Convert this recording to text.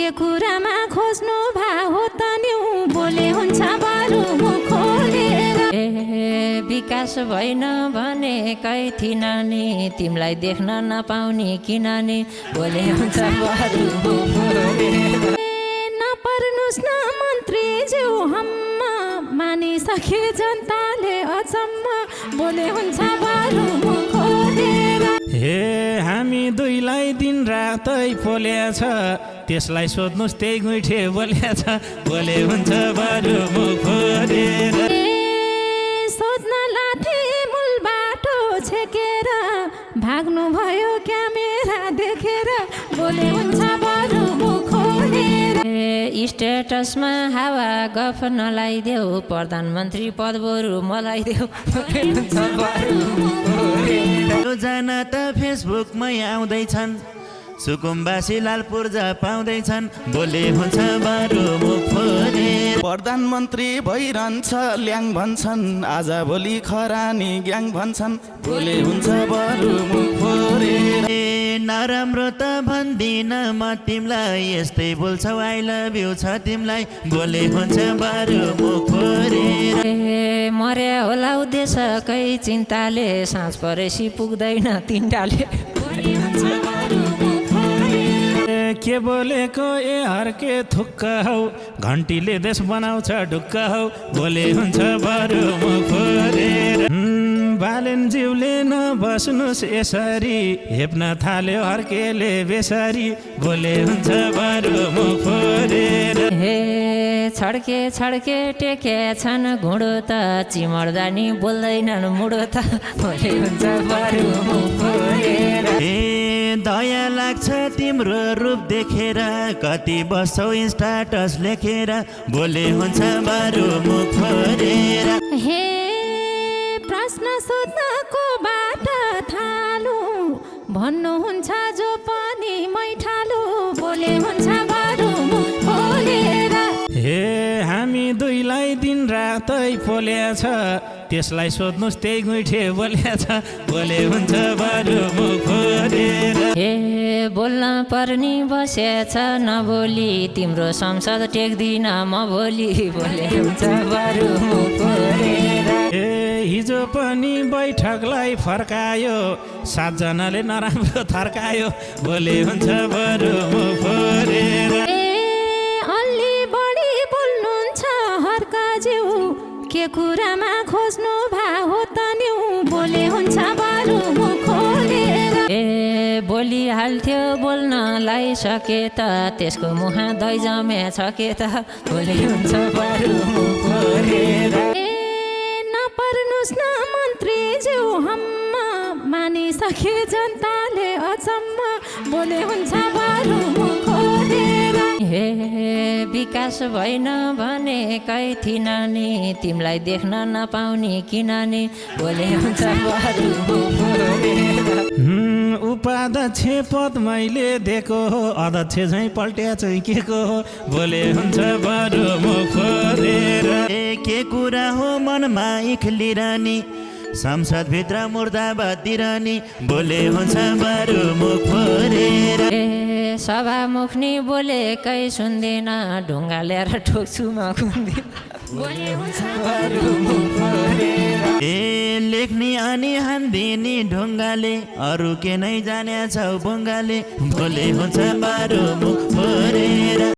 के कुरामा खोज्नु भा हो त नि बोले हुन्छ बारु मुख खोलेर विकास भएन भने कै थिइन नि तिमीलाई देख्न नपाउने किन नि बोले हुन्छ बारु मुख खोलेर नपर्नुस् न मन्त्रीज्यू हम्म मानिसके जनताले अचम्म बोले हुन्छ बारु मुख खोलेर हे हामी दुईलाई दिन रातै पोलेछ त्यसलाई सोध्नुस् त्यही गुइठे बोलेछ बोले हुन्छ बारु मुख खोलेर सोध्न लाथे मूल बाटो छेकेर भाग्नु भयो क्यामेरा देखेर बोले हुन्छ बारु मुख खोलेर स्टेटसमा हावा गफ नलाइदेऊ प्रधानमन्त्री पद बरु मलाई देऊ बोले हुन्छ बारु मुख खोलेर जना त फेसबुकमै आउँदैछन् सुकुम्बासी लाल पूर्जा पाउँदैछन् बोले हुन्छ बारु मुख खोलेर प्रधानमन्त्री भइरहन्छ ल्याङ भन्छन् आज भोलि खरानी ग्याङ भन्छन् बोले हुन्छ बारु मुख खोलेर नराम्रो त भन्दिन म तिमीलाई यस्तै बोल्छौ आई लभ यु छ तिमीलाई बोले हुन्छ बारु मुख खोलेर मर्या होला उद्देश्यकै चिन्ताले साँझ परेसी पुग्दैन तिनटाले के बोलेको ए हर्के थुक्क हौ घन्टीले देश बनाउँछ ढुक्क हौ बोले हुन्छ बारु मुख खोलेर बालेनज्यूले नबस्नुस् यसरी हेप्न थाल्यो हर्केले बेसरी बोले हुन्छ बारु मुख खोलेर हे छड्के छड्के टेके छन् घुँडो त चिमर्दा नि बोल्दैनन् मुडो त बोले हुन्छ बारु मुख खोलेर दया लाग्छ तिम्रो रूप देखेर कति बस्छौ स्टाटस लेखेर बोले हुन्छ बारु मुख खोलेर हे प्रश्न सोध्नको बाट थालु भन्नुहुन्छ जो पनि मै ठालु बोले हुन्छ बारु मुख खोलेर हे हामी दुईलाई दिन रातै पोलेछ त्यसलाई सोध्नुस् त्यही गुइठे बोलेछ बोले हुन्छ बारु मुख खोलेर हे बोल्न पर्नी बसेछ नबोली तिम्रो संसद टेक्दिन म भोलि बोले हुन्छ बारु मुख खोलेर हिजो पनि बैठकलाई फर्कायो 7 जनाले नराम्रो थर्कायो बोले हुन्छ बारु मुख खोलेर अलि बढी बोल्नुहुन्छ हर्काज्यू के कुरामा खोज्नु भा हो त नि बोले हुन्छ बारु मुख खोलेर बोलिहाल्थ्यो बोल्नलाई सके त त्यसको मुहा दही जमे छ के त बोले हुन्छ बारु मुख खोलेर नपर्नुस् न मन्त्रीज्यू हम्म मानिसके जनताले अचम्म बोले हुन्छ बारु मुख खोलेर हे विकास भएन भने कै थिइन नि तिमीलाई देख्न नपाउने किन नि बोले हुन्छ बारु मुख खोलेर उपाध्यक्ष पद मैले दिएको हो अध्यक्ष झैँ पल्ट्या चाहिँ के को हो बोले हुन्छ बारु मुख खोलेर के कुरा हो मनमा इखलिरहने संसदभित्र मुर्दाबाद दिरहने बोले हुन्छ बारु मुख खोलेर सभामुख नि बोलेकै सुन्दिन ढुङ्गा ल्याएर ठोक्छु म कुन्दी बोले हुन्छ बारु मुख खोलेर लेख्ने अनि हान्दिने ढुङ्गाले अरू के नै जाने छौ बङ्गाले बोले हुन्छ बारु मुख